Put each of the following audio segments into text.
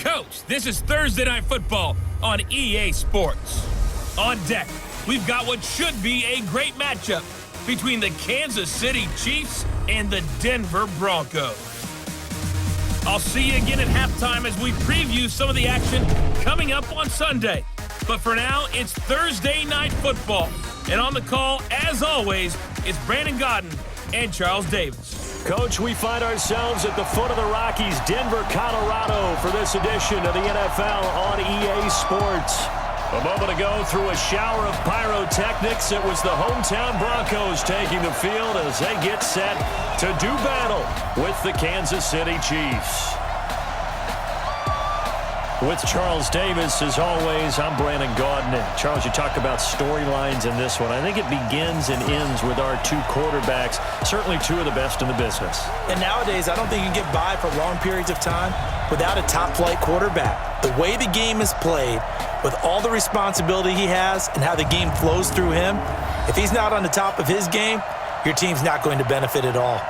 Coach, this is Thursday Night Football on EA Sports. On deck, we've got what should be a great matchup between the Kansas City Chiefs and the Denver Broncos. I'll see you again at halftime as we preview some of the action coming up on Sunday. But for now, it's Thursday Night Football. And on the call, as always, it's Brandon Godden and Charles Davis. Coach, we find ourselves at the foot of the Rockies, Denver, Colorado, for this edition of the NFL on EA Sports. A moment ago, through a shower of pyrotechnics, it was the hometown Broncos taking the field as they get set to do battle with the Kansas City Chiefs. With Charles Davis, as always, I'm Brandon Gaudin. And Charles, you talk about storylines in this one. I think it begins and ends with our two quarterbacks, certainly two of the best in the business. And nowadays, I don't think you can get by for long periods of time without a top-flight quarterback. The way the game is played, with all the responsibility he has and how the game flows through him, if he's not on the top of his game, your team's not going to benefit at all.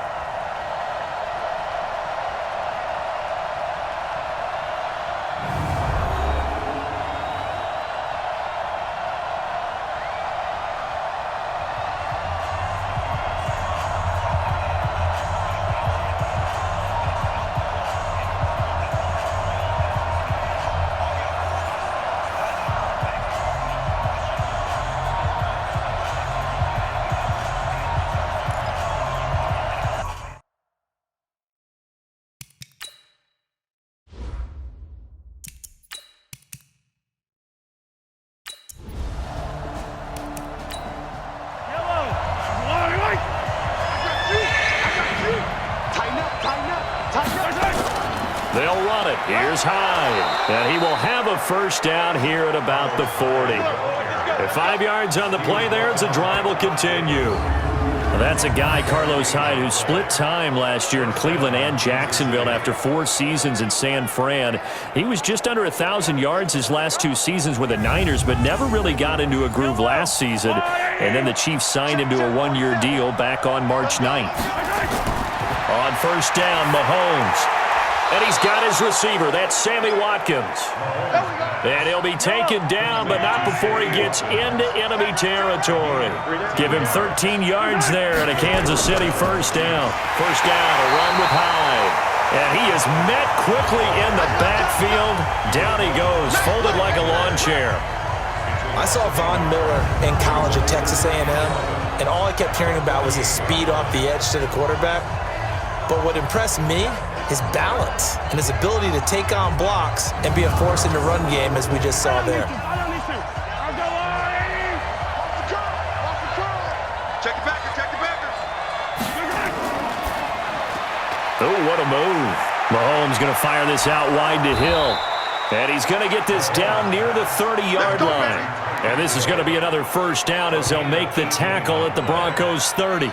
They'll run it. Here's Hyde. And he will have a first down here at about the 40. At 5 yards on the play there, the drive will continue. Well, that's a guy, Carlos Hyde, who split time last year in Cleveland and Jacksonville after 4 seasons in San Fran. He was just under 1,000 yards his last 2 seasons with the Niners, but never really got into a groove last season. And then the Chiefs signed him to a 1-year deal back on March 9th. On first down, Mahomes. And he's got his receiver. That's Sammy Watkins. And he'll be taken down, but not before he gets into enemy territory. Give him 13 yards there and a Kansas City first down. First down, a run with Hyde. And he is met quickly in the backfield. Down he goes, folded like a lawn chair. I saw Von Miller in college at Texas A&M, and all I kept hearing about was his speed off the edge to the quarterback. But what impressed me, his balance and his ability to take on blocks and be a force in the run game, as we just saw there. Oh, what a move. Mahomes going to fire this out wide to Hill. And he's going to get this down near the 30-yard line. And this is going to be another first down as they'll make the tackle at the Broncos' 30.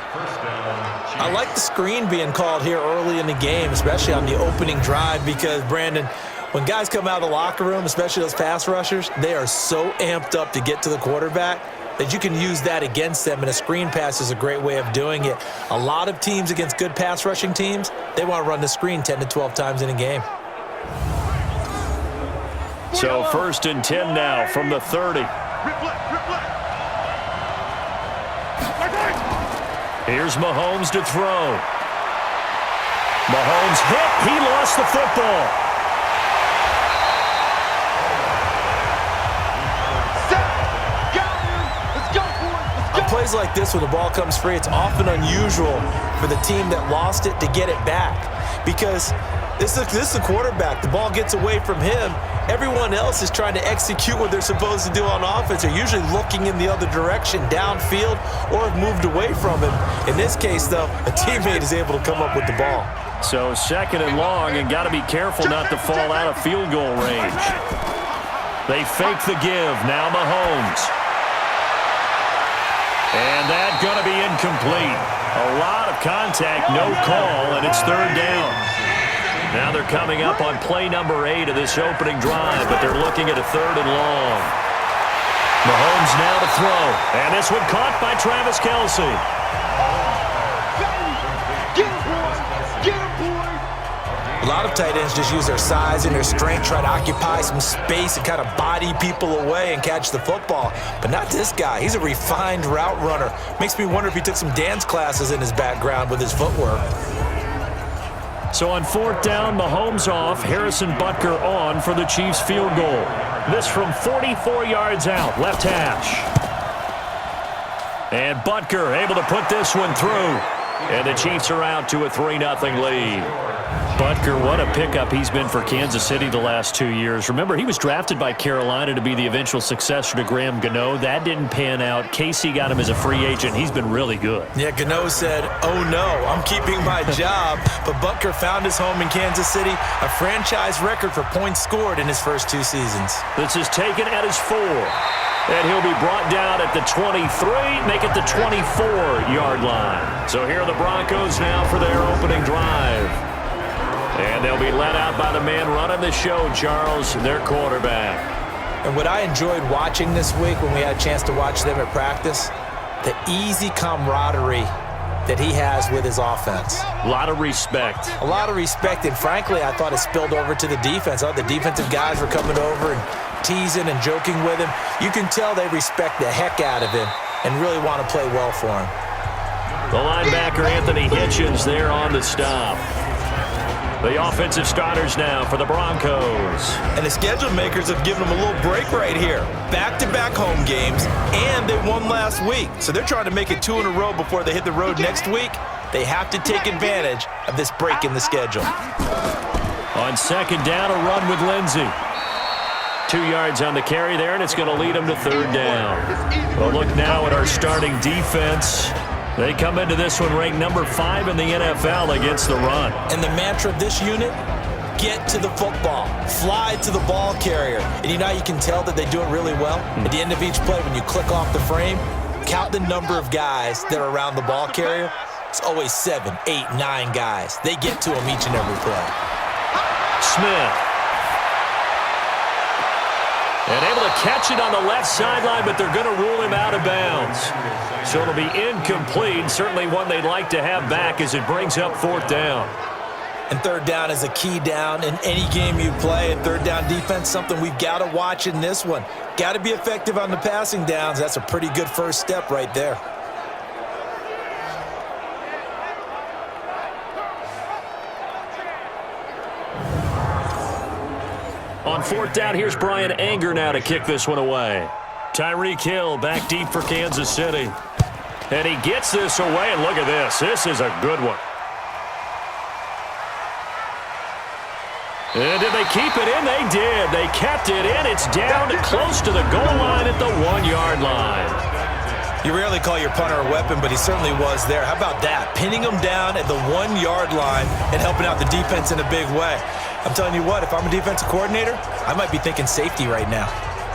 I like the screen being called here early in the game, especially on the opening drive, because, Brandon, when guys come out of the locker room, especially those pass rushers, they are so amped up to get to the quarterback that you can use that against them, and a screen pass is a great way of doing it. A lot of teams against good pass rushing teams, they want to run the screen 10 to 12 times in a game. So first and 10 now from the 30. Here's Mahomes to throw. Mahomes hit. He lost the football. On plays like this, when the ball comes free, it's often unusual for the team that lost it to get it back, because this is the quarterback. The ball gets away from him. Everyone else is trying to execute what they're supposed to do on offense. They're usually looking in the other direction, downfield, or have moved away from him. In this case, though, a teammate is able to come up with the ball. So second and long, and got to be careful not to fall out of field goal range. They fake the give. Now Mahomes. And that's going to be incomplete. A lot of contact, no call, and it's third down. Now they're coming up on play number 8 of this opening drive, but they're looking at a third and long. Mahomes now to throw, and this one caught by Travis Kelce. A lot of tight ends just use their size and their strength, try to occupy some space and kind of body people away and catch the football. But not this guy. He's a refined route runner. Makes me wonder if he took some dance classes in his background with his footwork. So on 4th down, Mahomes off, Harrison Butker on for the Chiefs field goal. This from 44 yards out, left hash. And Butker able to put this one through. And the Chiefs are out to a 3-0 lead. Butker, what a pickup he's been for Kansas City the last 2 years. Remember, he was drafted by Carolina to be the eventual successor to Graham Gano. That didn't pan out. Casey got him as a free agent. He's been really good. Yeah, Gano said, "Oh no, I'm keeping my job." But Butker found his home in Kansas City, a franchise record for points scored in his first 2 seasons. This is taken at his 4. And he'll be brought down at the 23, make it the 24-yard line. So here are the Broncos now for their opening drive. And they'll be led out by the man running the show, Charles, their quarterback. And what I enjoyed watching this week when we had a chance to watch them at practice, the easy camaraderie that he has with his offense. A lot of respect. A lot of respect, and frankly, I thought it spilled over to the defense. The defensive guys were coming over and teasing and joking with him. You can tell they respect the heck out of him and really want to play well for him. The linebacker, Anthony Hitchens, there on the stop. The offensive starters now for the Broncos. And the schedule makers have given them a little break right here. Back-to-back home games, and they won last week. So they're trying to make it 2 in a row before they hit the road next week. They have to take advantage of this break in the schedule. On 2nd down, a run with Lindsey. 2 yards on the carry there, and it's going to lead them to 3rd down. Well, look now at our starting defense. They come into this one ranked number 5 in the NFL against the run. And the mantra of this unit, get to the football. Fly to the ball carrier. And you know how you can tell that they do it really well? At the end of each play, when you click off the frame, count the number of guys that are around the ball carrier. It's always 7, 8, 9 guys. They get to him each and every play. Smith. And able to catch it on the left sideline, but they're going to rule him out of bounds. So it'll be incomplete. Certainly one they'd like to have back as it brings up 4th down. And 3rd down is a key down in any game you play. And 3rd down defense, something we've got to watch in this one. Got to be effective on the passing downs. That's a pretty good first step right there. On 4th down, here's Brian Anger now to kick this one away. Tyreek Hill back deep for Kansas City. And he gets this away, and look at this. This is a good one. And did they keep it in? They did. They kept it in. It's down close to the goal line at the 1-yard line. You rarely call your punter a weapon, but he certainly was there. How about that? Pinning him down at the 1-yard line and helping out the defense in a big way. I'm telling you what, if I'm a defensive coordinator, I might be thinking safety right now.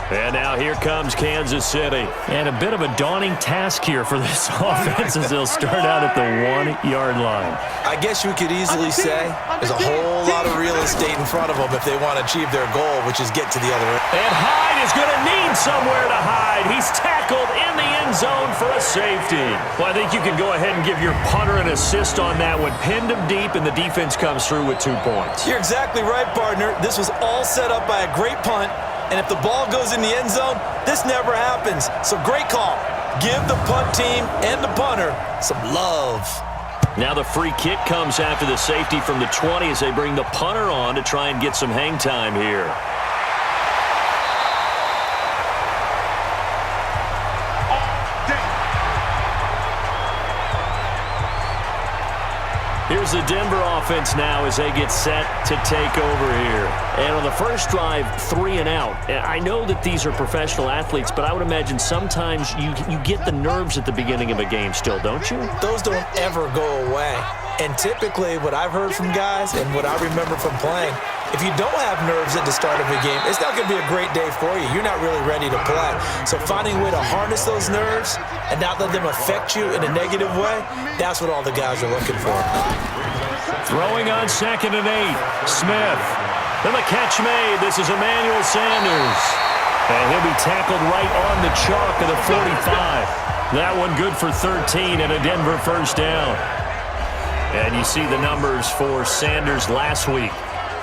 And now here comes Kansas City. And a bit of a daunting task here for this offense as they'll start out at the 1-yard line. I guess you could easily say there's a whole lot of real estate in front of them if they want to achieve their goal, which is get to the other end. And Hyde is going to need somewhere to hide. He's tackled in the end zone for a safety. Well, I think you can go ahead and give your punter an assist on that one. Pinned him deep, and the defense comes through with 2 points. You're exactly right, partner. This was all set up by a great punt. And if the ball goes in the end zone, this never happens. So great call. Give the punt team and the punter some love. Now the free kick comes after the safety from the 20 as they bring the punter on to try and get some hang time here. Here's the Denver offense now as they get set to take over here. And on the first drive, 3 and out. And I know that these are professional athletes, but I would imagine sometimes you get the nerves at the beginning of a game still, don't you? Those don't ever go away. And typically what I've heard from guys and what I remember from playing, if you don't have nerves at the start of a game, it's not going to be a great day for you. You're not really ready to play. So finding a way to harness those nerves and not let them affect you in a negative way, that's what all the guys are looking for. Throwing on 2nd and 8. Smith. Then the catch made. This is Emmanuel Sanders. And he'll be tackled right on the chalk of the 45. That one good for 13 and a Denver first down. And you see the numbers for Sanders last week.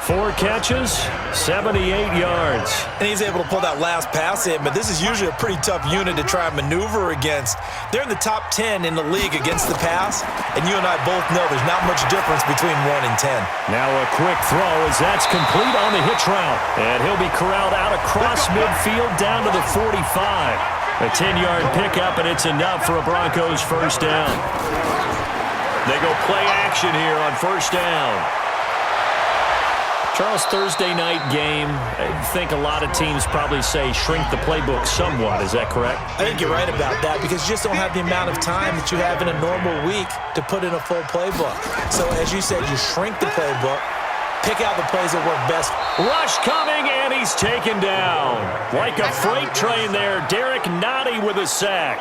4 catches, 78 yards. And he's able to pull that last pass in, but this is usually a pretty tough unit to try and maneuver against. They're in the top 10 in the league against the pass, and you and I both know there's not much difference between 1 and 10. Now a quick throw as that's complete on the hitch route. And he'll be corralled out across midfield down to the 45. A 10-yard pickup, and it's enough for a Broncos first down. They go play action here on first down. Charles, Thursday night game, I think a lot of teams probably say shrink the playbook somewhat. Is that correct? I think you're right about that because you just don't have the amount of time that you have in a normal week to put in a full playbook. So as you said, you shrink the playbook, pick out the plays that work best. Rush coming, and he's taken down. Like a freight train there, Derek Nottie with a sack.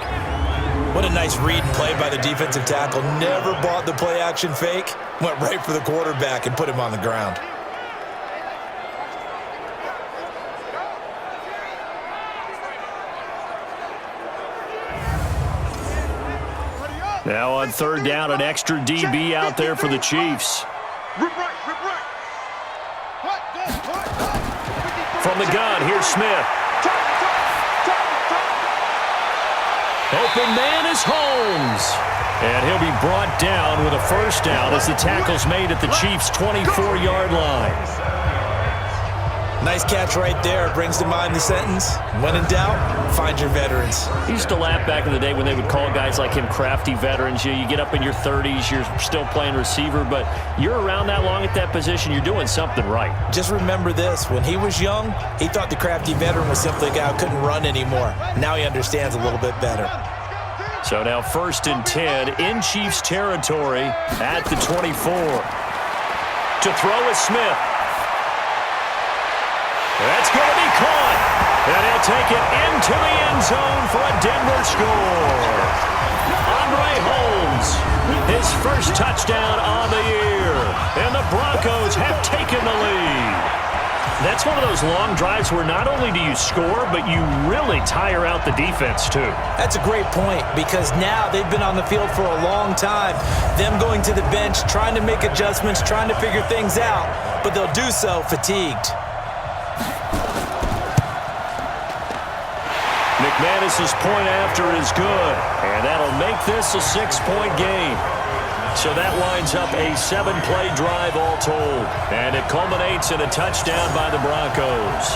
What a nice read and play by the defensive tackle. Never bought the play-action fake. Went right for the quarterback and put him on the ground. Now on third down, an extra DB out there for the Chiefs. From the gun, here's Smith. Open man is Holmes. And he'll be brought down with a first down as the tackle's made at the Chiefs' 24-yard line. Nice catch right there. Brings to mind the sentence, when in doubt, find your veterans. He used to laugh back in the day when they would call guys like him crafty veterans. You get up in your 30s, you're still playing receiver, but you're around that long at that position, you're doing something right. Just remember this. When he was young, he thought the crafty veteran was simply a guy who couldn't run anymore. Now he understands a little bit better. So now 1st and 10 in Chiefs territory at the 24. To throw is Smith. That's going to be caught. And he'll take it into the end zone for a Denver score. Andre Holmes, his first touchdown on the year. And the Broncos have taken the lead. That's one of those long drives where not only do you score, but you really tire out the defense, too. That's a great point because now they've been on the field for a long time. Them going to the bench, trying to make adjustments, trying to figure things out, but they'll do so fatigued. McManus's point after is good, and that'll make this a 6-point game. So that winds up a 7-play drive all told, and it culminates in a touchdown by the Broncos.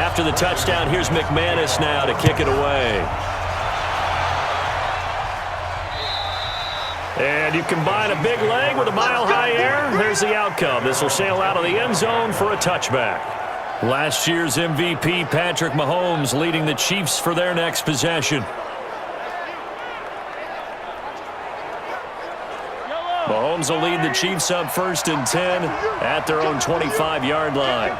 After the touchdown, here's McManus now to kick it away. And you combine a big leg with a mile-high air, there's the outcome. This will sail out of the end zone for a touchback. Last year's MVP, Patrick Mahomes, leading the Chiefs for their next possession. Mahomes will lead the Chiefs up 1st and 10 at their own 25-yard line.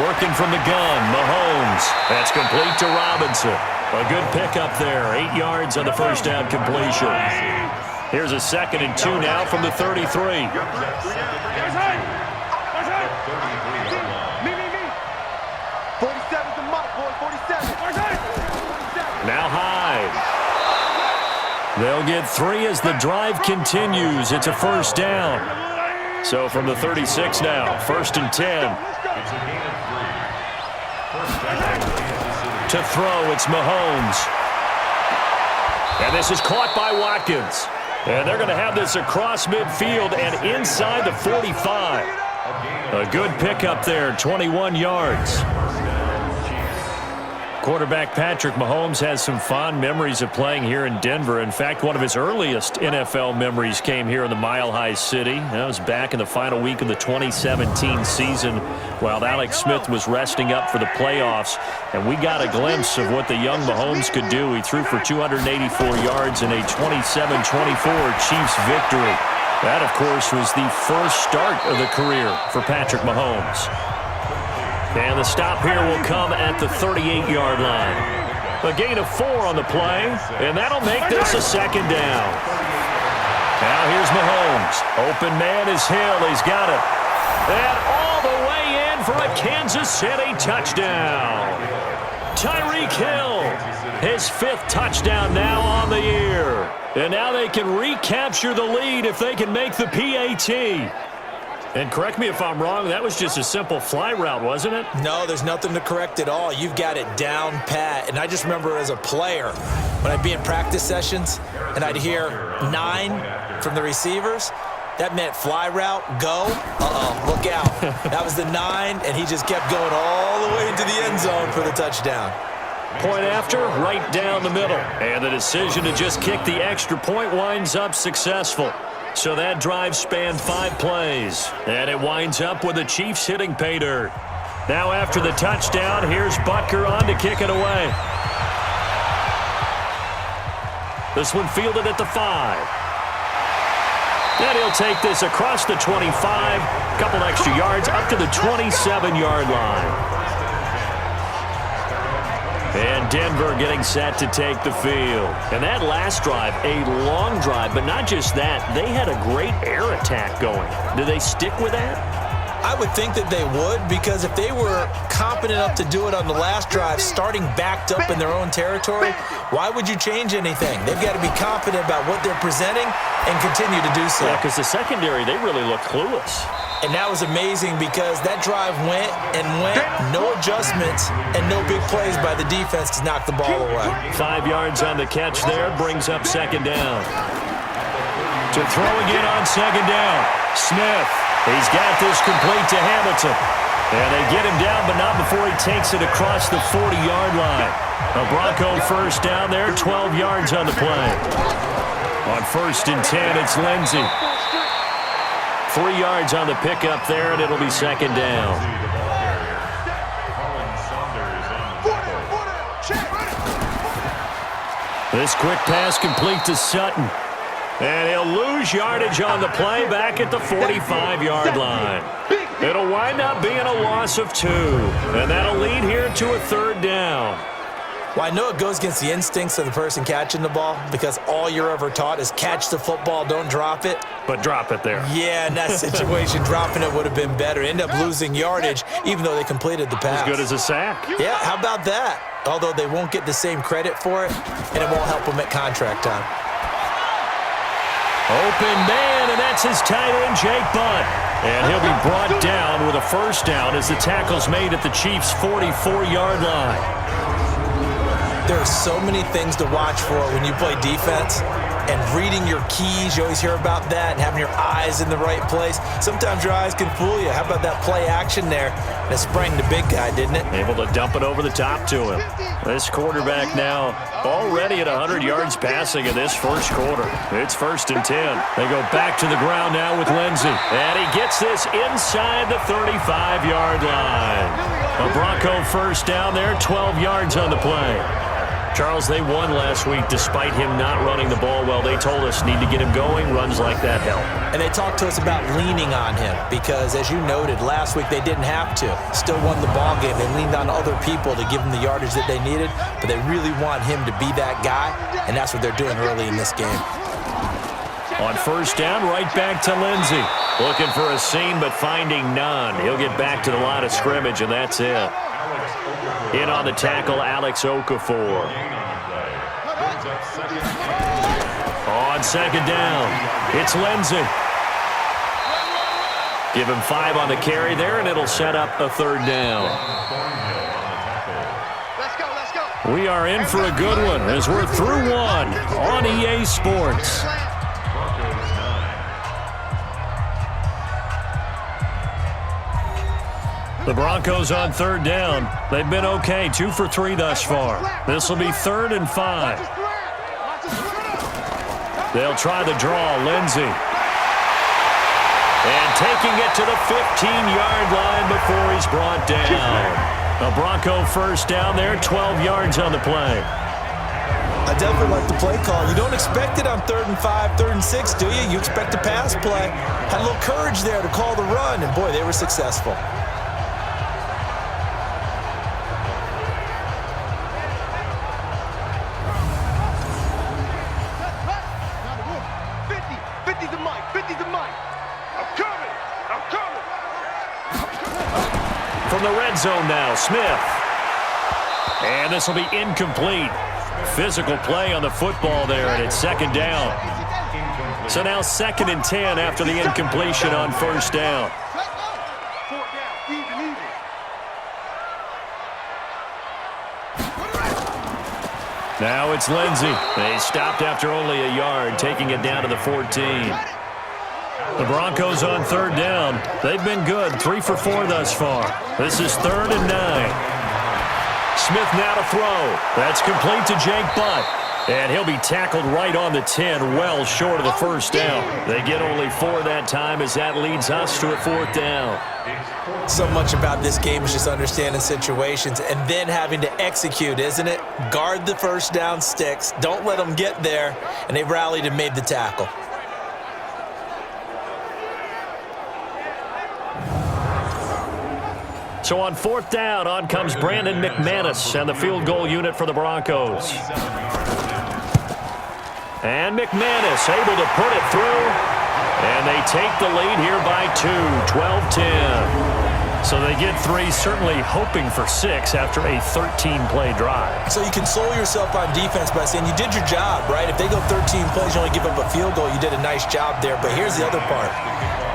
Working from the gun, Mahomes. That's complete to Robinson. A good pickup there, 8 yards on the first down completion. Here's a 2nd and 2 now from the 33. Now Hyde. They'll get 3 as the drive continues. It's a first down. So from the 36 now, 1st and 10. To throw, it's Mahomes. And this is caught by Watkins. And they're going to have this across midfield and inside the 45. A good pickup there, 21 yards. Quarterback Patrick Mahomes has some fond memories of playing here in Denver. In fact, one of his earliest NFL memories came here in the Mile High City. That was back in the final week of the 2017 season while Alex Smith was resting up for the playoffs. And we got a glimpse of what the young Mahomes could do. He threw for 284 yards in a 27-24 Chiefs victory. That, of course, was the first start of the career for Patrick Mahomes. And the stop here will come at the 38-yard line. A gain of 4 on the play, and that'll make this a 2nd down. Now here's Mahomes. Open man is Hill. He's got it. And all the way in for a Kansas City touchdown. Tyreek Hill. His 5th touchdown now on the year. And now they can recapture the lead if they can make the PAT. And correct me if I'm wrong, that was just a simple fly route, wasn't it? No, there's nothing to correct at all. You've got it down pat. And I just remember as a player, when I'd be in practice sessions and I'd hear 9 from the receivers, that meant fly route, go. Look out. That was the 9, and he just kept going all the way into the end zone for the touchdown. Point after, right down the middle. And the decision to just kick the extra point winds up successful. So that drive spanned 5 plays. And it winds up with the Chiefs hitting pay dirt. Now after the touchdown, here's Butker on to kick it away. This one fielded at the 5. And he'll take this across the 25, couple extra yards up to the 27-yard line. And Denver getting set to take the field. And that last drive, a long drive, but not just that, they had a great air attack going. Do they stick with that? I would think that they would, because if they were competent enough to do it on the last drive, starting backed up in their own territory, why would you change anything? They've got to be confident about what they're presenting and continue to do so. Yeah, because the secondary, they really look clueless. And that was amazing because that drive went and went, no adjustments, and no big plays by the defense to knock the ball away. 5 yards on the catch there, brings up 2nd down. To throw again on 2nd down, Smith. He's got this complete to Hamilton. And they get him down, but not before he takes it across the 40-yard line. A Bronco first down there, 12 yards on the play. On 1st and 10, it's Lindsey. 3 yards on the pickup there, and it'll be 2nd down. This quick pass complete to Sutton. And he'll lose yardage on the play back at the 45-yard line. It'll wind up being a loss of 2. And that'll lead here to a 3rd down. Well, I know it goes against the instincts of the person catching the ball because all you're ever taught is catch the football, don't drop it. But drop it there. Yeah, in that situation, dropping it would have been better. End up losing yardage, even though they completed the pass. As good as a sack. Yeah, how about that? Although they won't get the same credit for it, and it won't help them at contract time. Open man, and that's his tight end, Jake Butt. And he'll be brought down with a 1st down as the tackle's made at the Chiefs' 44-yard line. There are so many things to watch for when you play defense. And reading your keys, you always hear about that, and having your eyes in the right place. Sometimes your eyes can fool you. How about that play action there? And it sprang the big guy, didn't it? Able to dump it over the top to him. This quarterback now already at 100 yards passing in this 1st quarter. It's 1st and 10. They go back to the ground now with Lindsey. And he gets this inside the 35-yard line. A Bronco 1st down there, 12 yards on the play. Charles, they won last week despite him not running the ball well. They told us need to get him going. Runs like that help. And they talked to us about leaning on him because, as you noted, last week they didn't have to. Still won the ball game. They leaned on other people to give them the yardage that they needed, but they really want him to be that guy, and that's what they're doing early in this game. On 1st down, right back to Lindsey. Looking for a seam, but finding none. He'll get back to the line of scrimmage, and that's it. In on the tackle, Alex Okafor. On 2nd down, it's Lindsey. Give him 5 on the carry there, and it'll set up a 3rd down. We are in for a good one as we're through 1 on EA Sports. The Broncos on 3rd down. They've been okay, 2 for 3 thus far. This will be 3rd and 5. They'll try the draw, Lindsey. And taking it to the 15-yard line before he's brought down. A Bronco 1st down there, 12 yards on the play. I definitely like the play call. You don't expect it on 3rd and 5, 3rd and 6, do you? You expect a pass play. Had a little courage there to call the run, and boy, they were successful. From the red zone now, Smith. And this will be incomplete. Physical play on the football there, and it's second down. So now 2nd and 10 after the incompletion on first down. Now it's Lindsey. They stopped after only a yard, taking it down to the 14. The Broncos on 3rd down. They've been good, 3 for 4 thus far. This is 3rd and 9. Smith now to throw. That's complete to Jake Butt. And he'll be tackled right on the 10, well short of the first down. They get only 4 that time as that leads us to a 4th down. So much about this game is just understanding situations and then having to execute, isn't it? Guard the first down sticks. Don't let them get there. And they rallied and made the tackle. So on 4th down, on comes Brandon McManus and the field goal unit for the Broncos. And McManus able to put it through. And they take the lead here by 2, 12-10. So they get 3, certainly hoping for 6 after a 13-play drive. So you console yourself on defense by saying you did your job, right? If they go 13 plays, you only give up a field goal, you did a nice job there. But here's the other part.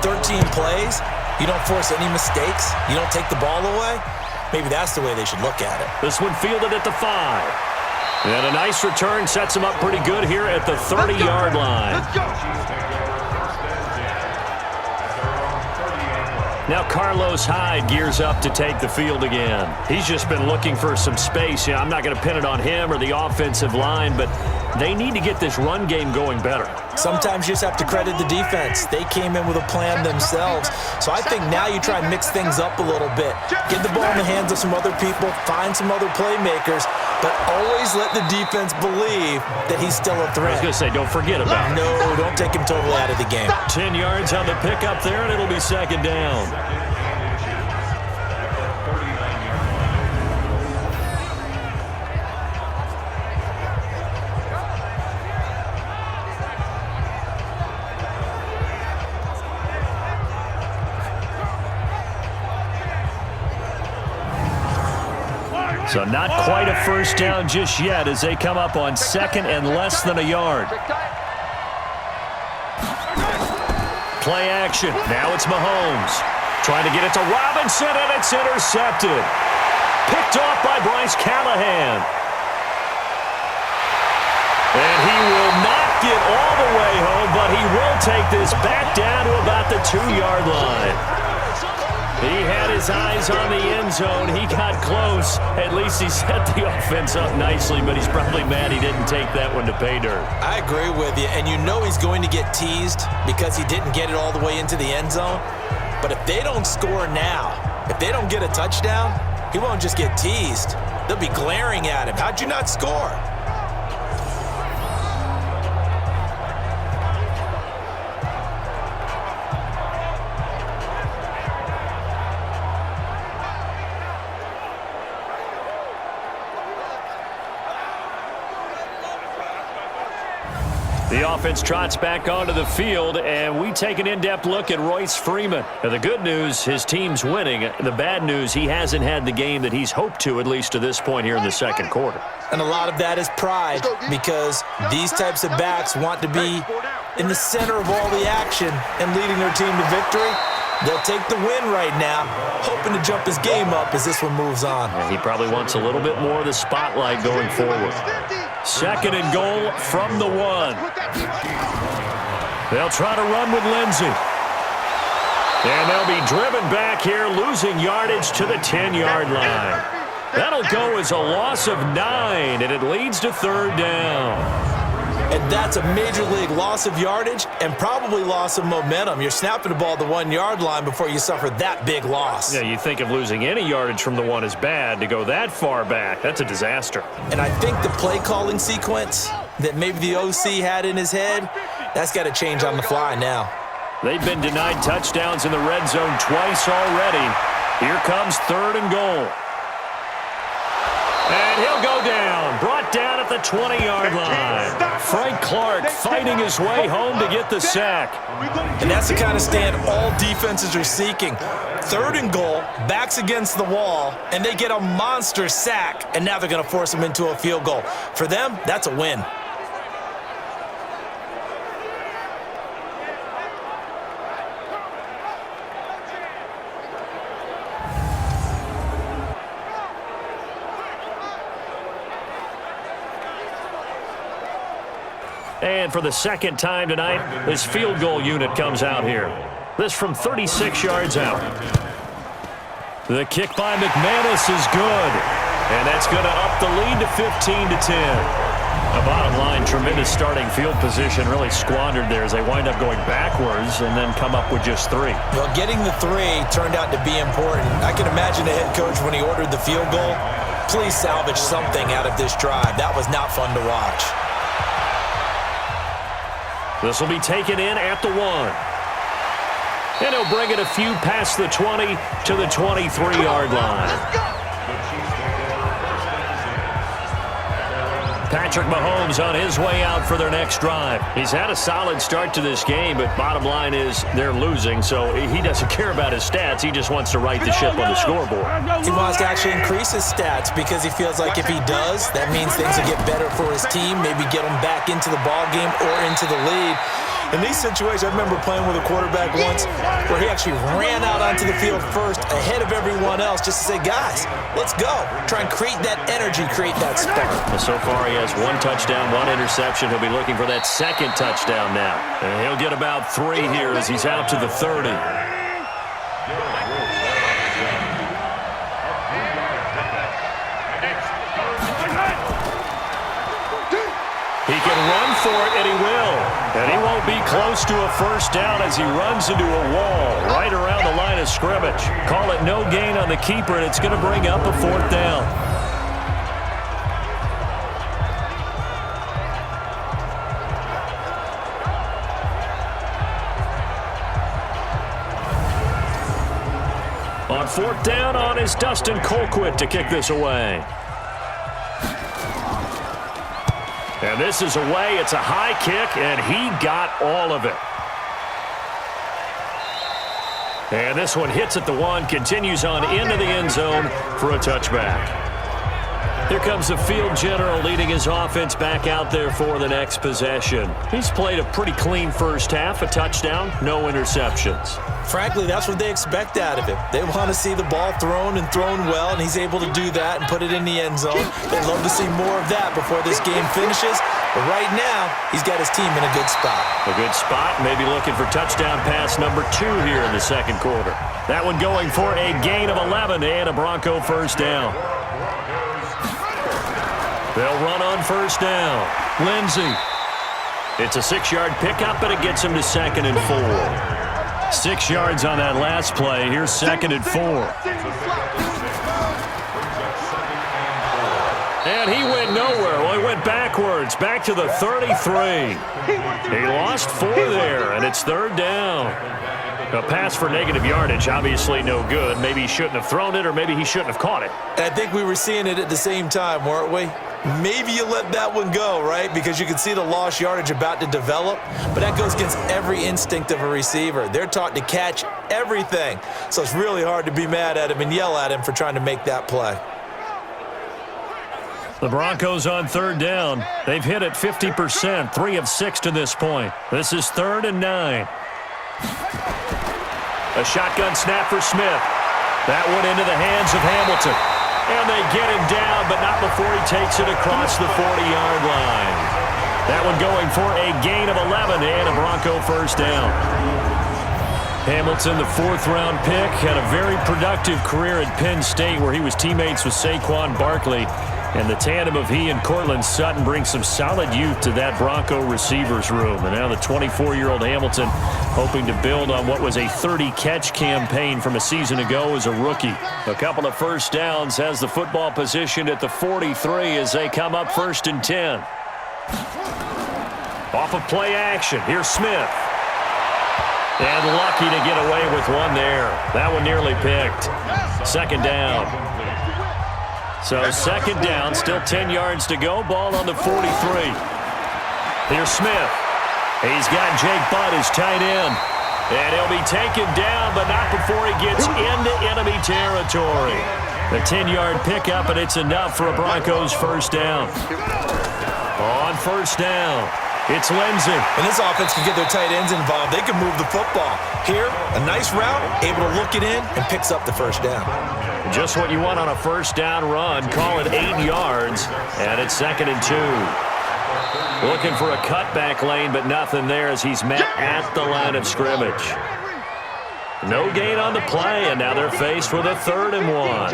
13 plays, you don't force any mistakes, you don't take the ball away. Maybe that's the way they should look at it. This one fielded at the 5. And a nice return sets him up pretty good here at the 30-yard line. Let's go. Now Carlos Hyde gears up to take the field again. He's just been looking for some space. I'm not going to pin it on him or the offensive line, but they need to get this run game going better. Sometimes you just have to credit the defense. They came in with a plan themselves. So I think now you try and mix things up a little bit. Get the ball in the hands of some other people, find some other playmakers, but always let the defense believe that he's still a threat. I was going to say, don't forget about it. No, don't take him totally out of the game. 10 yards on the pickup there, and it'll be second down. So not quite a first down just yet as they come up on 2nd and less than a yard. Play action. Now it's Mahomes. Trying to get it to Robinson, and it's intercepted. Picked off by Bryce Callahan. And he will not get all the way home, but he will take this back down to about the 2-yard line. He had his eyes on the end zone. He got close. At least he set the offense up nicely, but he's probably mad he didn't take that one to pay dirt. I agree with you, and you know he's going to get teased because he didn't get it all the way into the end zone. But if they don't score now, if they don't get a touchdown, he won't just get teased. They'll be glaring at him. How'd you not score? The offense trots back onto the field, and we take an in-depth look at Royce Freeman. Now, the good news, his team's winning. The bad news, he hasn't had the game that he's hoped to, at least to this point here in the second quarter. And a lot of that is pride, because these types of backs want to be in the center of all the action and leading their team to victory. They'll take the win right now, hoping to jump his game up as this one moves on. And he probably wants a little bit more of the spotlight going forward. 2nd and goal from the 1. They'll try to run with Lindsey. And they'll be driven back here, losing yardage to the 10-yard line. That'll go as a loss of 9, and it leads to 3rd down. And that's a major league loss of yardage and probably loss of momentum. You're snapping the ball at the 1-yard line before you suffer that big loss. Yeah, you think of losing any yardage from the 1 is bad. To go that far back, that's a disaster. And I think the play calling sequence that maybe the OC had in his head, that's got to change on the fly now. They've been denied touchdowns in the red zone twice already. Here comes 3rd and goal. And And he'll go down. Brought down at the 20-yard line. Frank Clark fighting his way home to get the sack. And that's the kind of stand all defenses are seeking. 3rd and goal, backs against the wall, and they get a monster sack, and now they're going to force them into a field goal. For them, that's a win. And for the second time tonight, this field goal unit comes out here. This from 36 yards out. The kick by McManus is good. And that's going to up the lead to 15-10. The bottom line, tremendous starting field position, really squandered there as they wind up going backwards and then come up with just 3. Well, getting the 3 turned out to be important. I can imagine the head coach when he ordered the field goal. Please salvage something out of this drive. That was not fun to watch. This will be taken in at the 1. And he'll bring it a few past the 20 to the 23-yard line. Patrick Mahomes on his way out for their next drive. He's had a solid start to this game, but bottom line is they're losing, so he doesn't care about his stats. He just wants to right the ship on the scoreboard. He wants to actually increase his stats because he feels like if he does, that means things will get better for his team, maybe get him back into the ball game or into the lead. In these situations, I remember playing with a quarterback once where he actually ran out onto the field first ahead of everyone else just to say, guys, let's go. Try and create that energy, create that spark. Well, so far, he has 1 touchdown, 1 interception. He'll be looking for that 2nd touchdown now. And he'll get about 3 here as he's out to the 30. He can run for it, and he will. And he won't be close to a first down as he runs into a wall right around the line of scrimmage. Call it no gain on the keeper, and it's going to bring up a 4th down. On 4th down on is Dustin Colquitt to kick this away. And this is away. It's a high kick, and he got all of it. And this one hits at the 1, continues on into the end zone for a touchback. Here comes the field general leading his offense back out there for the next possession. He's played a pretty clean first half, a touchdown, no interceptions. Frankly, that's what they expect out of him. They want to see the ball thrown and thrown well, and he's able to do that and put it in the end zone. They'd love to see more of that before this game finishes. But right now, he's got his team in a good spot. A good spot, maybe looking for touchdown pass number 2 here in the 2nd quarter. That one going for a gain of 11 and a Bronco first down. They'll run on first down. Lindsey. It's a 6-yard pickup, and it gets him to 2nd and 4. 6 yards on that last play. Here's 2nd and 4. And he went nowhere. Well, he went backwards, back to the 33. He lost 4 there, and it's 3rd down. A pass for negative yardage, obviously no good. Maybe he shouldn't have thrown it, or maybe he shouldn't have caught it. And I think we were seeing it at the same time, weren't we? Maybe you let that one go, right? Because you can see the lost yardage about to develop. But that goes against every instinct of a receiver. They're taught to catch everything. So it's really hard to be mad at him and yell at him for trying to make that play. The Broncos on 3rd down. They've hit it 50%, 3 of 6 to this point. This is 3rd and 9. A shotgun snap for Smith. That one into the hands of Hamilton. And they get him down, but not before he takes it across the 40-yard line. That one going for a gain of 11 and a Bronco first down. Hamilton, the 4th-round pick, had a very productive career at Penn State where he was teammates with Saquon Barkley. And the tandem of he and Cortland Sutton brings some solid youth to that Bronco receivers room. And now the 24-year-old Hamilton hoping to build on what was a 30-catch campaign from a season ago as a rookie. A couple of first downs has the football positioned at the 43 as they come up 1st and 10. Off of play action, here's Smith. And lucky to get away with one there. That one nearly picked. 2nd down. So second down, still 10 yards to go. Ball on the 43. Here's Smith. He's got Jake Butt as tight end. And he'll be taken down, but not before he gets into enemy territory. The 10-yard pickup, and it's enough for a Broncos first down. On first down, it's Lindsey. And this offense can get their tight ends involved. They can move the football. Here, a nice route, able to look it in, and picks up the first down. Just what you want on a first down run. Call it 8 yards, and it's 2nd and 2. Looking for a cutback lane, but nothing there as he's met at the line of scrimmage. No gain on the play, and now they're faced with a 3rd and 1.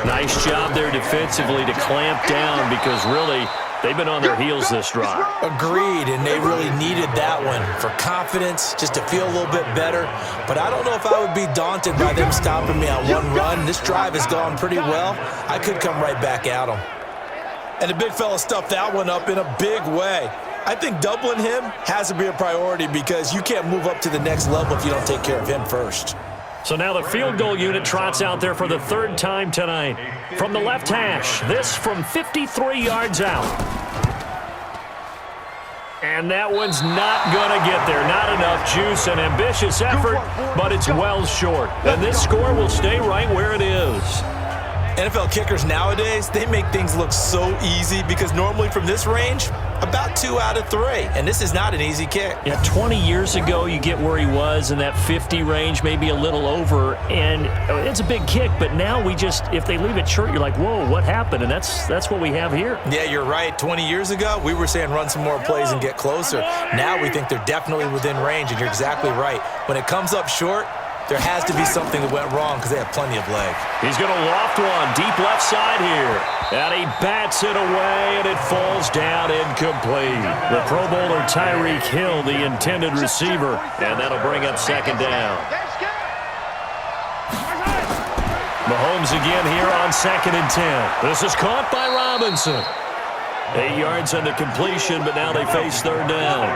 Nice job there defensively to clamp down because really they've been on their heels this drive. Agreed, and they really needed that one for confidence, just to feel a little bit better. But I don't know if I would be daunted by them stopping me on one run. This drive has gone pretty well. I could come right back at them. And the big fella stuffed that one up in a big way. I think doubling him has to be a priority because you can't move up to the next level if you don't take care of him first. So now the field goal unit trots out there for the 3rd time tonight. From the left hash, this from 53 yards out. And that one's not going to get there. Not enough juice, an ambitious effort, but it's well short. And this score will stay right where it is. NFL kickers nowadays, they make things look so easy because normally from this range, about 2 out of 3. And this is not an easy kick. Yeah, 20 years ago, you get where he was in that 50 range, maybe a little over. And it's a big kick, but now we just, if they leave it short, you're like, whoa, what happened? And that's what we have here. Yeah, you're right. 20 years ago, we were saying run some more plays and get closer. Now we think they're definitely within range, and you're exactly right. When it comes up short, there has to be something that went wrong because they have plenty of leg. He's going to loft one deep left side here. And he bats it away, and it falls down incomplete. The Pro Bowler Tyreek Hill, the intended receiver, and that'll bring up 2nd down. Mahomes again here on 2nd and 10. This is caught by Robinson. 8 yards on the completion, but now they face 3rd down.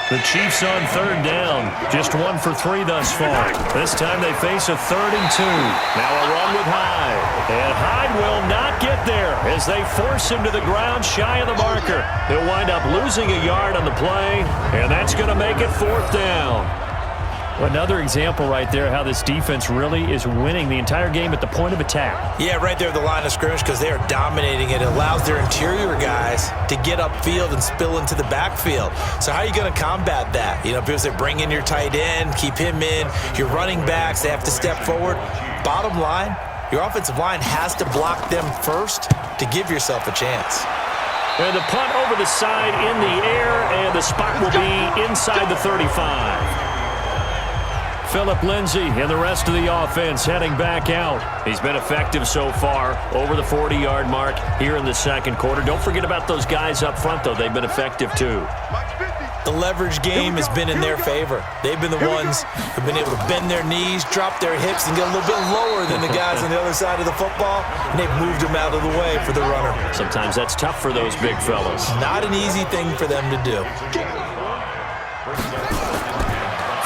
The Chiefs on 3rd down. Just 1 for 3 thus far. This time they face a 3rd and 2. Now a run with Hyde. And Hyde will not get there as they force him to the ground shy of the marker. He'll wind up losing a yard on the play, and that's going to make it 4th down. Another example right there how this defense really is winning the entire game at the point of attack. Yeah, right there at the line of scrimmage because they are dominating it. It allows their interior guys to get upfield and spill into the backfield. So how are you going to combat that? You know, because they bring in your tight end, keep him in. Your running backs, they have to step forward. Bottom line, your offensive line has to block them first to give yourself a chance. And the punt over the side in the air, and the spot will be inside the 35. Phillip Lindsay and the rest of the offense heading back out. He's been effective so far, over the 40-yard mark here in the 2nd quarter. Don't forget about those guys up front, though. They've been effective, too. The leverage game has been in their favor. They've been the ones who've been able to bend their knees, drop their hips, and get a little bit lower than the guys on the other side of the football, and they've moved them out of the way for the runner. Sometimes that's tough for those big fellas. Not an easy thing for them to do.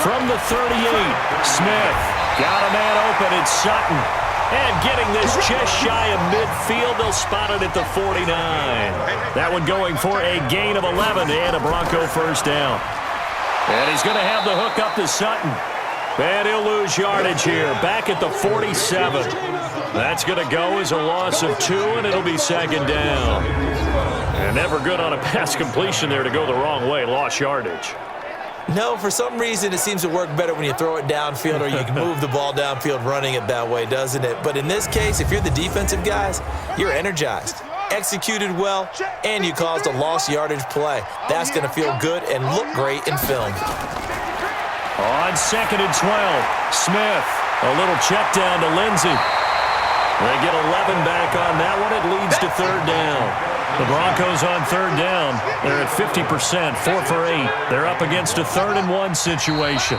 From the 38, Smith got a man open. It's Sutton. And getting this just shy of midfield, they'll spot it at the 49. That one going for a gain of 11 and a Bronco first down. And he's going to have the hook up to Sutton. And he'll lose yardage here, back at the 47. That's going to go as a loss of 2, and it'll be 2nd down. And never good on a pass completion there to go the wrong way, lost yardage. No, for some reason it seems to work better when you throw it downfield or you can move the ball downfield running it that way, doesn't it? But in this case, if you're the defensive guys, you're energized, executed well, and you caused a lost yardage play. That's going to feel good and look great in film. On 2nd and 12, Smith, a little check down to Lindsey. They get 11 back on that one. It leads to 3rd down. The Broncos on 3rd down. They're at 50%, 4 for 8. They're up against a 3rd and 1 situation.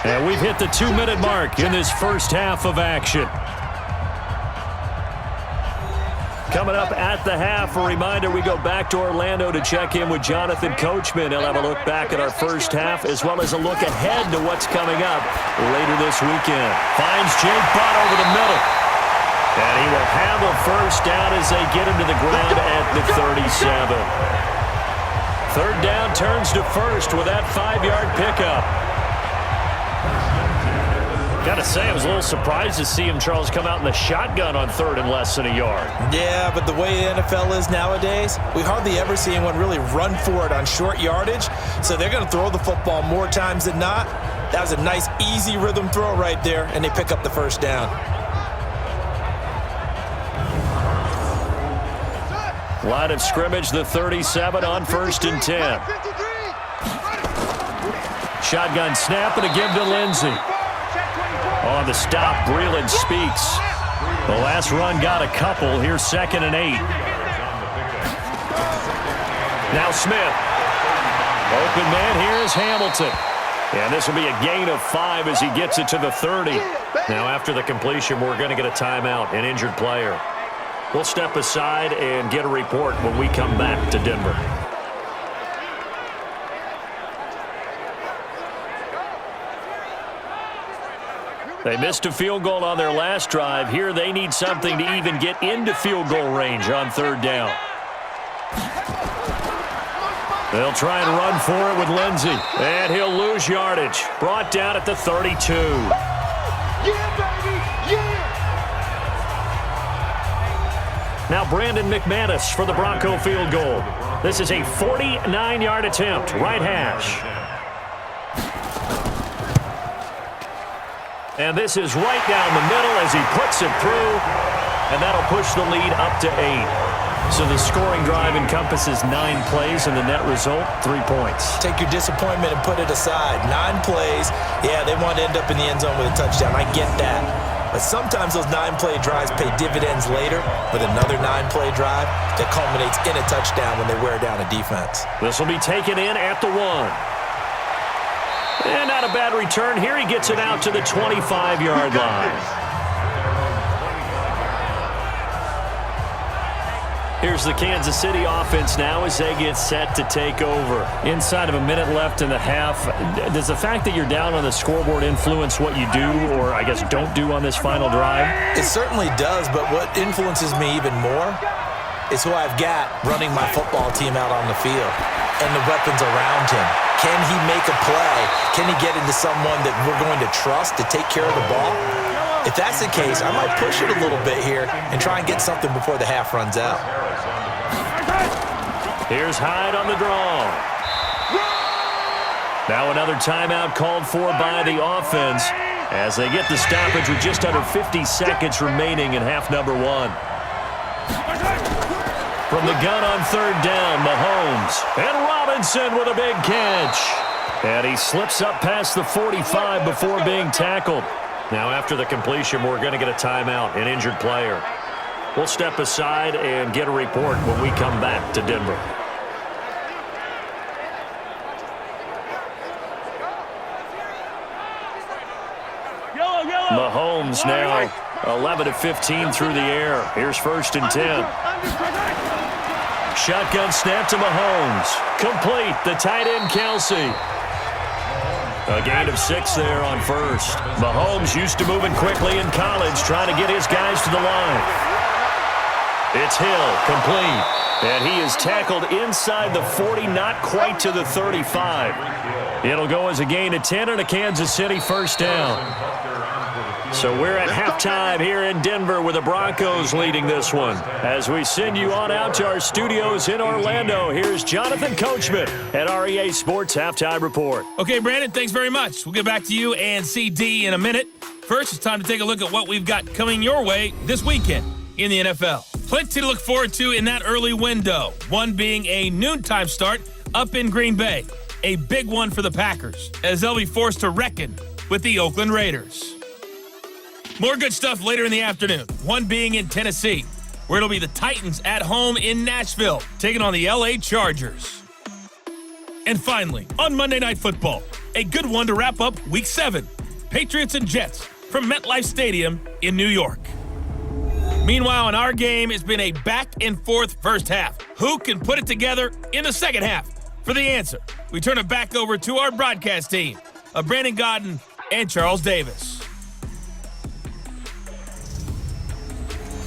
And we've hit the 2-minute mark in this first half of action. Coming up at the half, a reminder, we go back to Orlando to check in with Jonathan Coachman. He'll have a look back at our first half as well as a look ahead to what's coming up later this weekend. Finds Jake Butt over the middle. And he will have a first down as they get him to the ground at the 37. Third down turns to first with that 5-yard pickup. Got to say, I was a little surprised to see him, Charles, come out in the shotgun on third and less than a yard. Yeah, but the way the NFL is nowadays, we hardly ever see anyone really run for it on short yardage. So they're going to throw the football more times than not. That was a nice, easy rhythm throw right there, and they pick up the first down. Line of scrimmage, the 37 on 1st and 10. Shotgun snap and a give to Lindsey. On the stop, Breeland speaks. The last run got a couple. Here's 2nd and 8. Now Smith. Open man here is Hamilton. And this will be a gain of 5 as he gets it to the 30. Now after the completion, we're going to get a timeout, an injured player. We'll step aside and get a report when we come back to Denver. They missed a field goal on their last drive. Here they need something to even get into field goal range on 3rd down. They'll try and run for it with Lindsey. And he'll lose yardage. Brought down at the 32. Now Brandon McManus for the Bronco field goal. This is a 49-yard attempt, right hash. And this is right down the middle as he puts it through. And that'll push the lead up to 8. So the scoring drive encompasses 9 plays, and the net result, 3 points. Take your disappointment and put it aside. 9 plays. Yeah, they want to end up in the end zone with a touchdown. I get that. But sometimes those 9-play drives pay dividends later with another 9-play drive that culminates in a touchdown when they wear down a defense. This will be taken in at the 1. And not a bad return. Here he gets it out to the 25-yard line. Here's the Kansas City offense now as they get set to take over. Inside of a minute left in the half, does the fact that you're down on the scoreboard influence what you do, or I guess don't do on this final drive? It certainly does, but what influences me even more is who I've got running my football team out on the field and the weapons around him. Can he make a play? Can he get into someone that we're going to trust to take care of the ball? If that's the case, I might push it a little bit here and try and get something before the half runs out. Here's Hyde on the draw. Now another timeout called for by the offense as they get the stoppage with just under 50 seconds remaining in half number 1. From the gun on 3rd down, Mahomes. And Robinson with a big catch. And he slips up past the 45 before being tackled. Now after the completion, we're going to get a timeout, an injured player. We'll step aside and get a report when we come back to Denver. Mahomes now 11 of 15 through the air. Here's 1st and 10. Shotgun snap to Mahomes. Complete. The tight end, Kelsey. A gain of 6 there on 1st. Mahomes used to moving quickly in college, trying to get his guys to the line. It's Hill, complete. And he is tackled inside the 40, not quite to the 35. It'll go as a gain of 10 and a Kansas City 1st down. So we're at halftime here in Denver with the Broncos leading this one. As we send you on out to our studios in Orlando, here's Jonathan Coachman at REA Sports Halftime Report. Okay, Brandon, thanks very much. We'll get back to you and CD in a minute. First, it's time to take a look at what we've got coming your way this weekend in the NFL. Plenty to look forward to in that early window. One being a noontime start up in Green Bay. A big one for the Packers, as they'll be forced to reckon with the Oakland Raiders. More good stuff later in the afternoon, one being in Tennessee, where it'll be the Titans at home in Nashville, taking on the LA Chargers. And finally, on Monday Night Football, a good one to wrap up Week 7, Patriots and Jets from MetLife Stadium in New York. Meanwhile, in our game, it's been a back-and-forth first half. Who can put it together in the second half? For the answer, we turn it back over to our broadcast team of Brandon Godden and Charles Davis.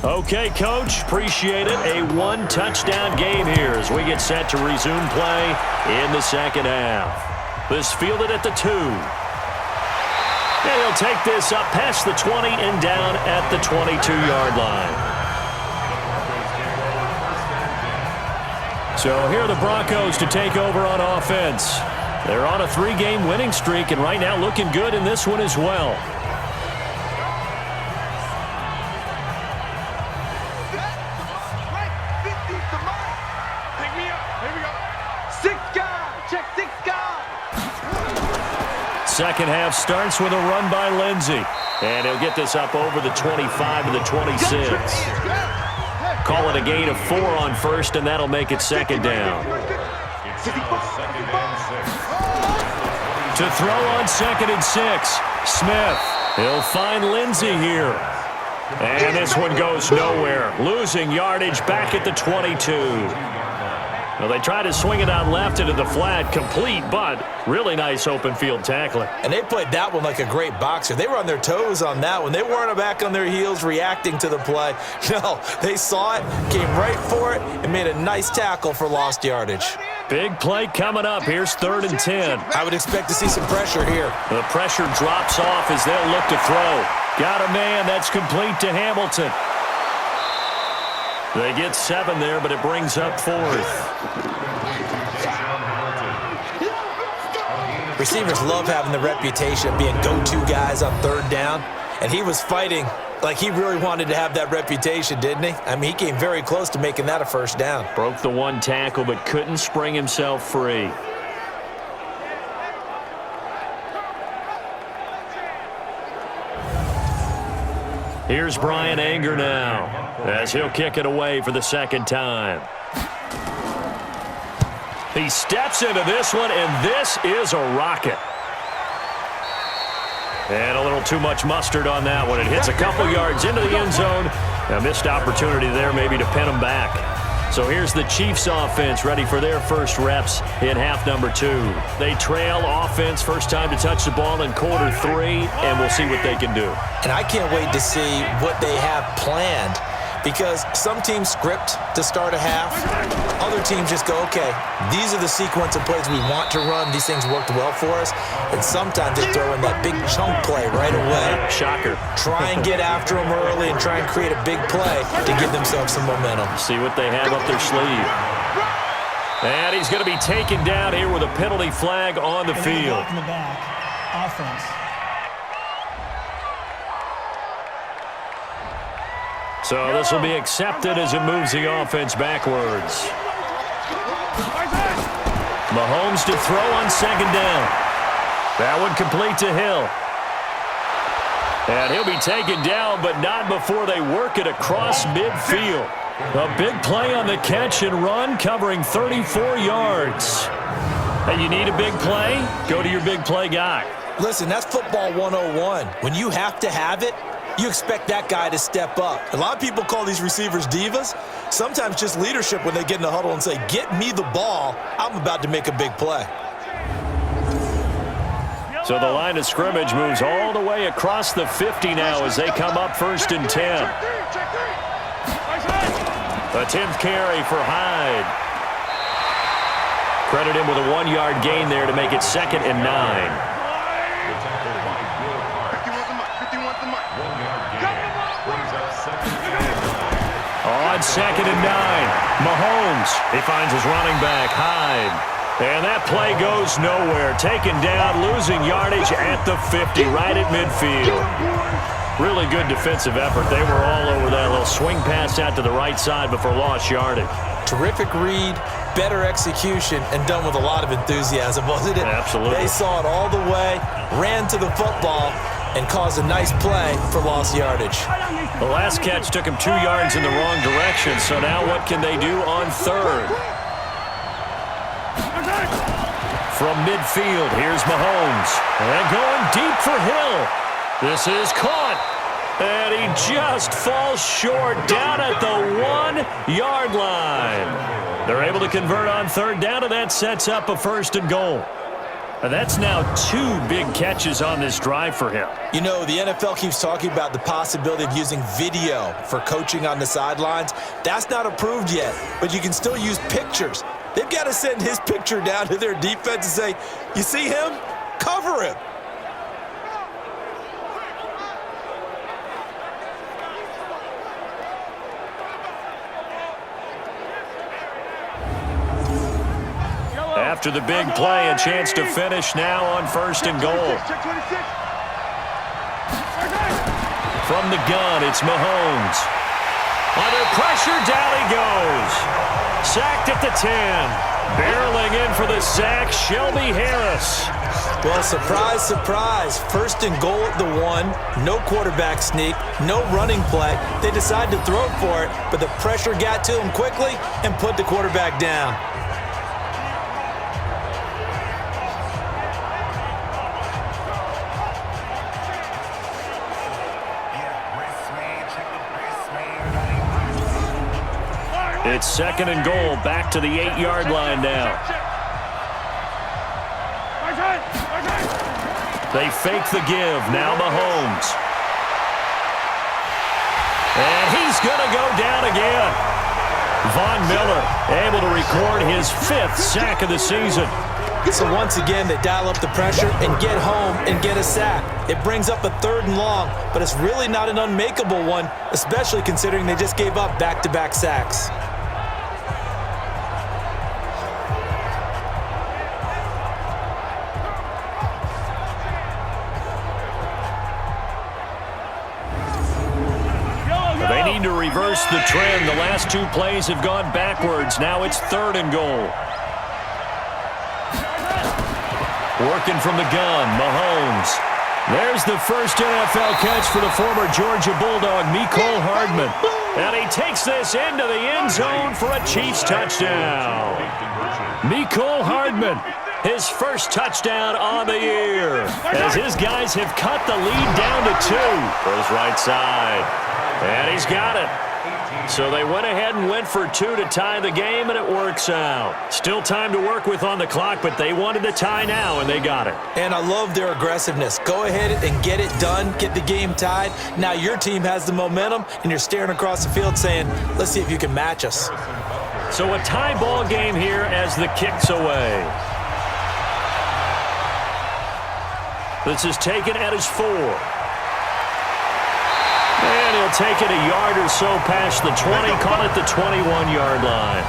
Okay, Coach, appreciate it. A one-touchdown game here as we get set to resume play in the second half. This fielded at the 2. And he'll take this up past the 20 and down at the 22-yard line. So here are the Broncos to take over on offense. They're on a 3-game winning streak and right now looking good in this one as well. Second half starts with a run by Lindsey. And he'll get this up over the 25 to the 26. Call it a gain of 4 on first, and that'll make it second down. To throw on 2nd and 6. Smith. He'll find Lindsey here. And this one goes nowhere. Losing yardage back at the 22. Well, they try to swing it out left into the flat, complete, but really nice open field tackling. And they played that one like a great boxer. They were on their toes on that one. They weren't back on their heels reacting to the play. No, they saw it, came right for it, and made a nice tackle for lost yardage. Big play coming up. Here's 3rd and 10. I would expect to see some pressure here. The pressure drops off as they'll look to throw. Got a man. That's complete to Hamilton. They get 7 there, but it brings up 4th. Receivers love having the reputation of being go-to guys on 3rd down, and he was fighting like he really wanted to have that reputation, didn't he? I mean, he came very close to making that a 1st down. Broke the 1 tackle, but couldn't spring himself free. Here's Brian Anger now as he'll kick it away for the 2nd time. He steps into this one, and this is a rocket. And a little too much mustard on that one. It hits a couple yards into the end zone. A missed opportunity there maybe to pin him back. So here's the Chiefs offense ready for their first reps in half number 2. They trail offense, first time to touch the ball in quarter 3, and we'll see what they can do. And I can't wait to see what they have planned, because some teams script to start a half. Other teams just go, okay, these are the sequence of plays we want to run. These things worked well for us. And sometimes they throw in that big chunk play right away. Shocker. Try and get after them early and try and create a big play to give themselves some momentum. See what they have up their sleeve. And he's going to be taken down here with a penalty flag on the field. In the back. Offense. So this will be accepted as it moves the offense backwards. Mahomes to throw on 2nd down. That one complete to Hill. And he'll be taken down, but not before they work it across midfield. A big play on the catch and run, covering 34 yards. And you need a big play? Go to your big play guy. Listen, that's football 101. When you have to have it, you expect that guy to step up. A lot of people call these receivers divas. Sometimes just leadership when they get in the huddle and say, get me the ball. I'm about to make a big play. So the line of scrimmage moves all the way across the 50 now as they come up 1st and 10. The 10th carry for Hyde. Credit him with a 1-yard gain there to make it 2nd and 9. On 2nd and 9, Mahomes. He finds his running back, Hyde. And that play goes nowhere. Taken down, losing yardage at the 50, right at midfield. Really good defensive effort. They were all over that little swing pass out to the right side before lost yardage. Terrific read, better execution, and done with a lot of enthusiasm, wasn't it? Absolutely. They saw it all the way, ran to the football, and caused a nice play for lost yardage. The last catch took him 2 yards in the wrong direction, so now what can they do on 3rd? From midfield, here's Mahomes. And going deep for Hill. This is caught. And he just falls short down at the 1-yard line. They're able to convert on 3rd down, and that sets up a 1st and goal. That's now 2 big catches on this drive for him. You know, the NFL keeps talking about the possibility of using video for coaching on the sidelines. That's not approved yet, but you can still use pictures. They've got to send his picture down to their defense and say, you see him? Cover him. After the big play, a chance to finish now on 1st and goal. From the gun, it's Mahomes. Under pressure, down he goes. Sacked at the 10. Barreling in for the sack, Shelby Harris. Well, surprise, surprise. 1st and goal at the 1. No quarterback sneak, no running play. They decided to throw for it, but the pressure got to him quickly and put the quarterback down. It's 2nd and goal, back to the 8-yard line now. They fake the give, now Mahomes. And he's going to go down again. Von Miller able to record his 5th sack of the season. So once again, they dial up the pressure and get home and get a sack. It brings up a 3rd and long, but it's really not an unmakeable one, especially considering they just gave up back-to-back sacks. They need to reverse the trend. The last 2 plays have gone backwards. Now it's 3rd and goal. Working from the gun, Mahomes. There's the first NFL catch for the former Georgia Bulldog, Mecole Hardman. And he takes this into the end zone for a Chiefs touchdown. Mecole Hardman, his first touchdown on the year, as his guys have cut the lead down to 2. Goes right side. And he's got it. So they went ahead and went for 2 to tie the game, and it works out. Still time to work with on the clock, but they wanted the tie now, and they got it. And I love their aggressiveness. Go ahead and get it done, get the game tied. Now your team has the momentum, and you're staring across the field saying, let's see if you can match us. So a tie ball game here as the kick's away. This is taken at his 4. And he'll take it a yard or so past the 20, call it the 21-yard line.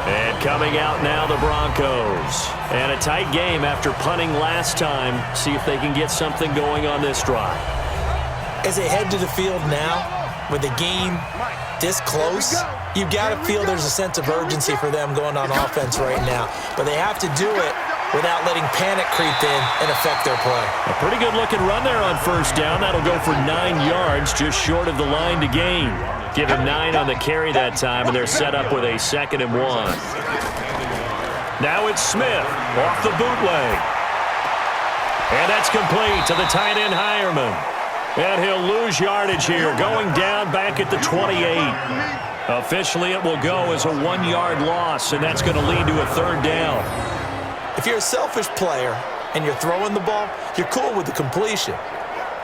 And coming out now, the Broncos. And a tight game after punting last time. See if they can get something going on this drive. As they head to the field now, with the game this close, you've got to feel there's a sense of urgency for them going on offense right now. But they have to do it without letting panic creep in and affect their play. A pretty good-looking run there on 1st down. That'll go for 9 yards, just short of the line to gain. Give him 9 on the carry that time, and they're set up with a 2nd and 1. Now it's Smith off the bootleg. And that's complete to the tight end, Hireman. And he'll lose yardage here, going down back at the 28. Officially, it will go as a 1-yard loss, and that's going to lead to a 3rd down. If you're a selfish player and you're throwing the ball, you're cool with the completion.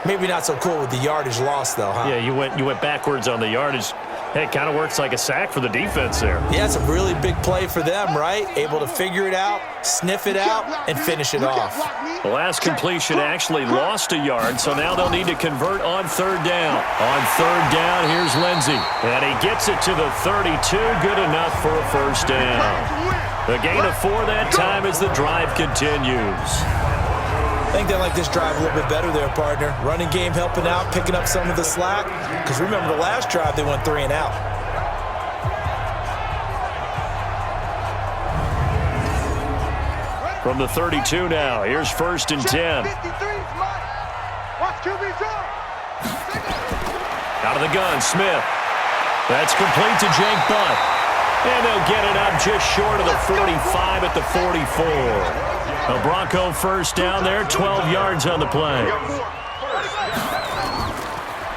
Maybe not so cool with the yardage loss, though, huh? Yeah, you went backwards on the yardage. Hey, it kind of works like a sack for the defense there. Yeah, it's a really big play for them, right? Able to figure it out, sniff it out, and finish it off. The last completion actually lost a yard, so now they'll need to convert on 3rd down. On 3rd down, here's Lindsey. And he gets it to the 32, good enough for a 1st down. The gain of 4 that time as the drive continues. I think they like this drive a little bit better there, partner. Running game helping out, picking up some of the slack. Because remember the last drive, they went 3 and out. From the 32 now, here's 1st and 10. Out of the gun, Smith. That's complete to Jake Butt. And they'll get it up just short of the 45 at the 44. A Bronco 1st down there, 12 yards on the play.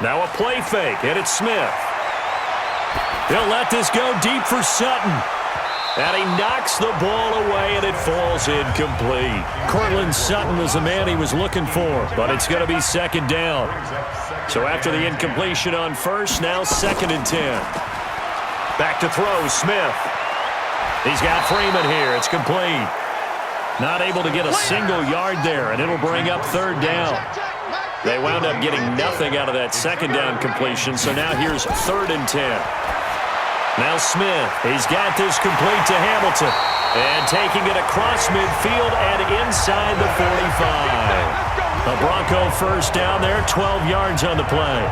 Now a play fake, and it's Smith. They'll let this go deep for Sutton. And he knocks the ball away, and it falls incomplete. Cortland Sutton was the man he was looking for, but it's going to be second down. So after the incompletion on first, now 2nd and 10. Back to throw, Smith. He's got Freeman here. It's complete. Not able to get a single yard there, and it'll bring up 3rd down. They wound up getting nothing out of that 2nd down completion, so now here's 3rd and 10. Now Smith, he's got this complete to Hamilton. And taking it across midfield and inside the 45. A Bronco first down there, 12 yards on the play.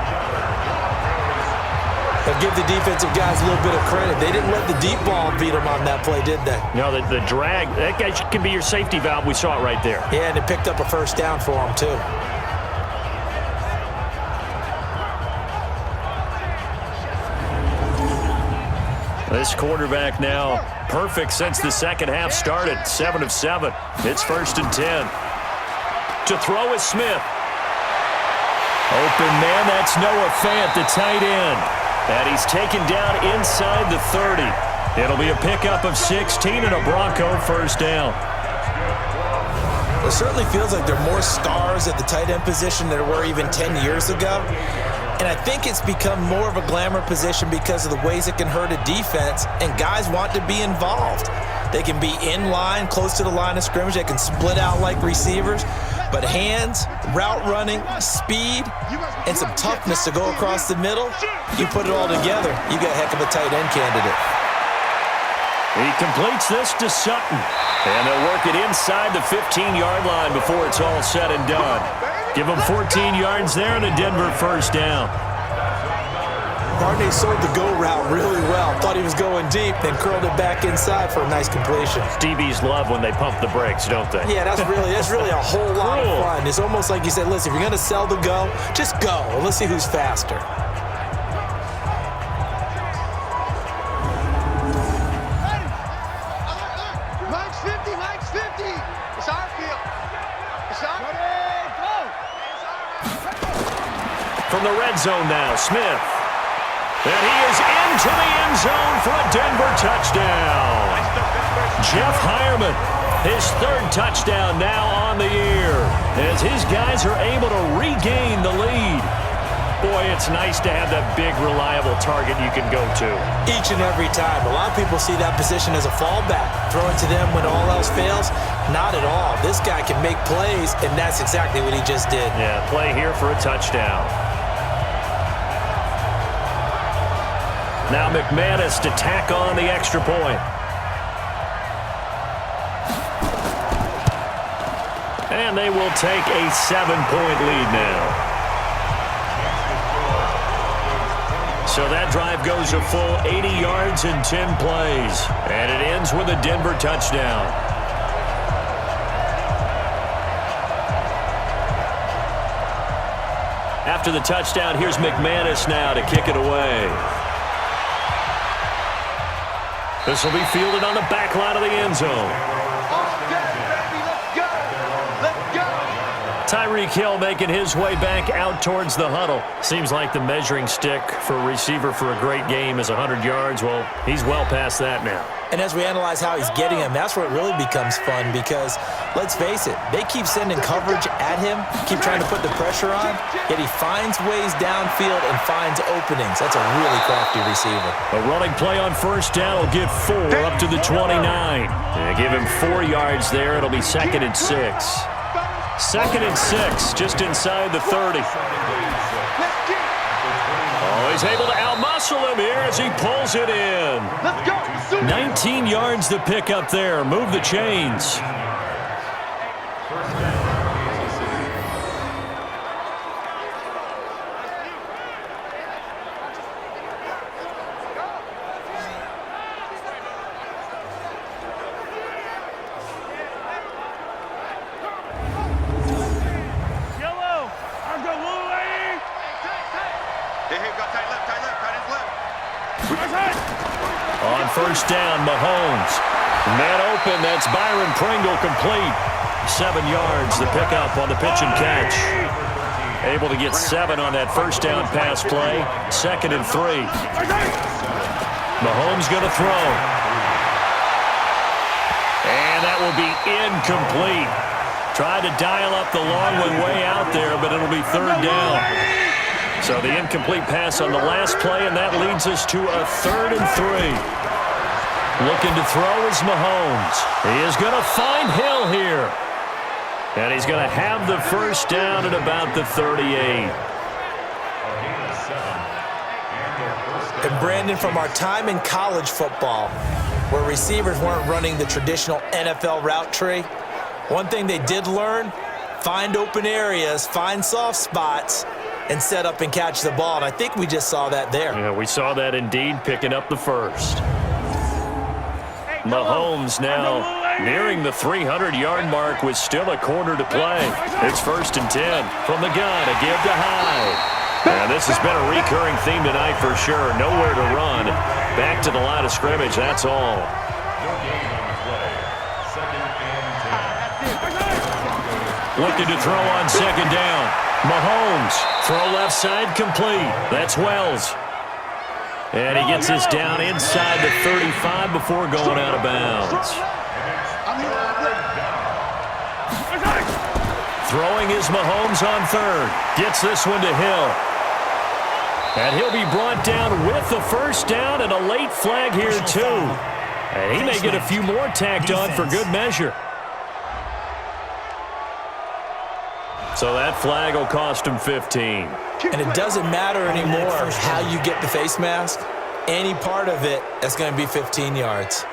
They'll give the defensive guys a little bit of credit. They didn't let the deep ball beat them on that play, did they? No, the drag, that guy can be your safety valve. We saw it right there. Yeah, and it picked up a first down for them, too. This quarterback now perfect since the second half started. 7 of 7. It's 1st and 10. To throw is Smith. Open man, that's Noah Fant, the tight end. And he's taken down inside the 30. It'll be a pickup of 16 and a Bronco first down. It certainly feels like there are more stars at the tight end position than there were even 10 years ago. And I think it's become more of a glamour position because of the ways it can hurt a defense, and guys want to be involved. They can be in line, close to the line of scrimmage. They can split out like receivers. But hands, route running, speed, and some toughness to go across the middle, you put it all together, you got a heck of a tight end candidate. He completes this to Sutton. And they'll work it inside the 15-yard line before it's all said and done. Give him 14 yards there and a Denver first down. Barney sold the go route really well. Thought he was going deep, then curled it back inside for a nice completion. DBs love when they pump the brakes, don't they? Yeah, that's really a whole lot of fun. It's almost like you said, listen, if you're going to sell the go, just go. Let's see who's faster. From the red zone now, Smith. And he is into the end zone for a Denver touchdown. Jeff Hireman, his 3rd touchdown now on the year, as his guys are able to regain the lead. Boy, it's nice to have that big, reliable target you can go to. Each and every time. A lot of people see that position as a fallback. Throw it to them when all else fails. Not at all. This guy can make plays, and that's exactly what he just did. Yeah, play here for a touchdown. Now McManus to tack on the extra point. And they will take a 7-point lead now. So that drive goes a full 80 yards in 10 plays. And it ends with a Denver touchdown. After the touchdown, here's McManus now to kick it away. This will be fielded on the back line of the end zone. Tyreek Hill making his way back out towards the huddle. Seems like the measuring stick for a receiver for a great game is 100 yards. Well, he's well past that now. And as we analyze how he's getting him, that's where it really becomes fun because, let's face it, they keep sending coverage at him, keep trying to put the pressure on, yet he finds ways downfield and finds openings. That's a really crafty receiver. A running play on first down will get 4 up to the 29. And give him 4 yards there. It'll be 2nd and 6. 2nd and 6, just inside the 30. Oh, he's able to outmuscle him here as he pulls it in. 19 yards to pick up there. Move the chains. On first down, Mahomes. Man open, that's Byron Pringle complete. 7 yards, the pickup on the pitch and catch. Able to get 7 on that first down pass play. 2nd and 3. Mahomes going to throw. will be incomplete. Tried to dial up the long one way out there, but it'll be third down. So the incomplete pass on the last play, and that leads us to a 3rd and 3. Looking to throw is Mahomes. He is going to find Hill here. And he's going to have the first down at about the 38. And Brandon, from our time in college football, where receivers weren't running the traditional NFL route tree, one thing they did learn, find open areas, find soft spots, and set up and catch the ball. And I think we just saw that there. Yeah, we saw that indeed, picking up the first. Mahomes now nearing the 300-yard mark with still a quarter to play. It's 1st and 10 from the gun, a give to Hyde. And this has been a recurring theme tonight for sure. Nowhere to run. Back to the line of scrimmage, that's all. Looking to throw on 2nd down. Mahomes, throw left side complete. That's Wells. And he gets this down inside the 35 before going out of bounds. Throwing is Mahomes on 3rd. Gets this one to Hill. And he'll be brought down with the first down and a late flag here too. And he may get a few more tacked on for good measure. So that flag will cost him 15. And it doesn't matter anymore how you get the face mask. Any part of it, that's going to be 15 yards.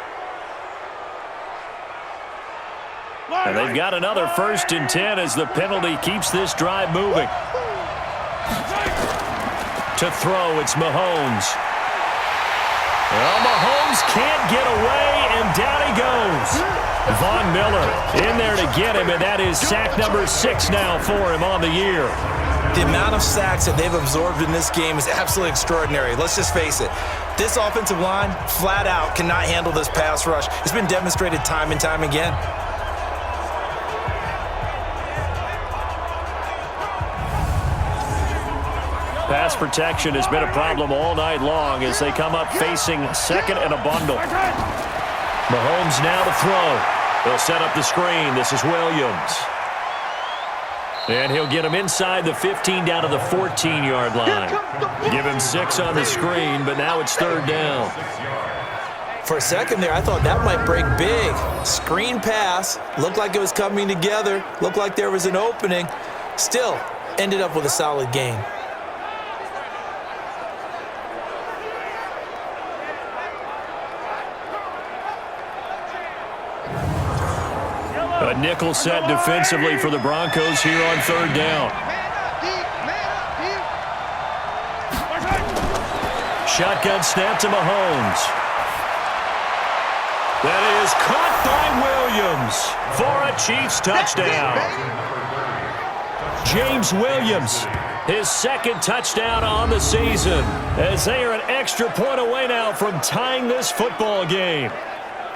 And they've got another 1st and 10 as the penalty keeps this drive moving. To throw, it's Mahomes. Well, Mahomes can't get away, and down he goes. Von Miller in there to get him, and that is sack number 6 now for him on the year. The amount of sacks that they've absorbed in this game is absolutely extraordinary. Let's just face it. This offensive line, flat out, cannot handle this pass rush. It's been demonstrated time and time again. Pass protection has been a problem all night long as they come up facing 2nd and a bundle. Mahomes now to throw. They'll set up the screen. This is Williams. And he'll get him inside the 15 down to the 14-yard line. Give him 6 on the screen, but now it's 3rd down. For a second there, I thought that might break big. Screen pass. Looked like it was coming together. Looked like there was an opening. Still, ended up with a solid gain. A nickel set defensively for the Broncos here on 3rd down. Shotgun snap to Mahomes. That is caught by Williams for a Chiefs touchdown. James Williams, his 2nd touchdown on the season, as they are an extra point away now from tying this football game.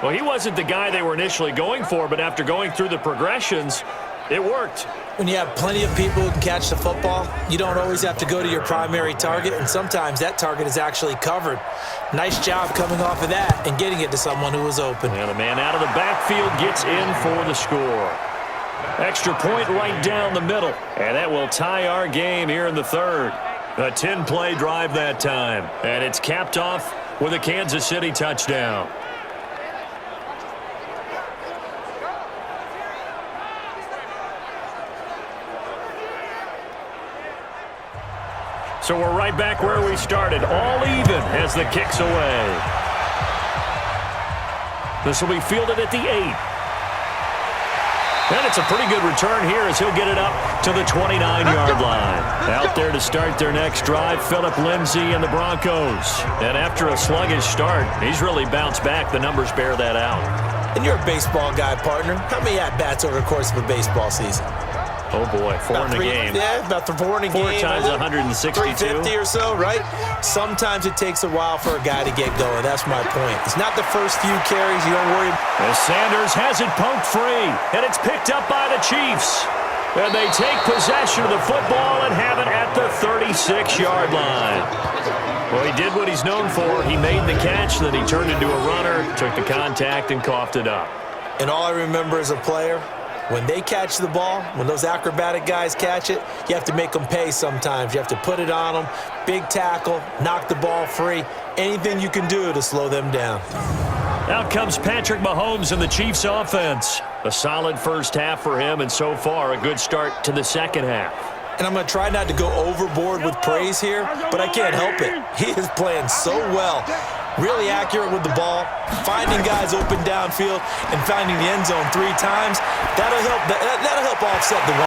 Well, he wasn't the guy they were initially going for, but after going through the progressions, it worked. When you have plenty of people who can catch the football, you don't always have to go to your primary target, and sometimes that target is actually covered. Nice job coming off of that and getting it to someone who was open. And the man out of the backfield gets in for the score. Extra point right down the middle, and that will tie our game here in the 3rd. A 10-play drive that time, and it's capped off with a Kansas City touchdown. So we're right back where we started, all even as the kick's away. This will be fielded at the 8. And it's a pretty good return here as he'll get it up to the 29-yard line. Out there to start their next drive, Phillip Lindsay and the Broncos. And after a sluggish start, he's really bounced back. The numbers bear that out. And you're a baseball guy, partner. How many at-bats over the course of a baseball season? Oh, boy, 4 in a game. Yeah, about 4 in a game. 4 times 162. 350 or so, right? Sometimes it takes a while for a guy to get going. That's my point. It's not the first few carries. You don't worry. As Sanders has it poked free, and it's picked up by the Chiefs. And they take possession of the football and have it at the 36-yard line. Well, he did what he's known for. He made the catch, then he turned into a runner, took the contact, and coughed it up. And all I remember as a player, when they catch the ball, when those acrobatic guys catch it, you have to make them pay sometimes. You have to put it on them, big tackle, knock the ball free, anything you can do to slow them down. Out comes Patrick Mahomes in the Chiefs offense. A solid first half for him, and so far a good start to the second half. And I'm going to try not to go overboard with praise here, but I can't help it. He is playing so well. Really accurate with the ball, finding guys open downfield, and finding the end zone 3 times. That'll help offset the run.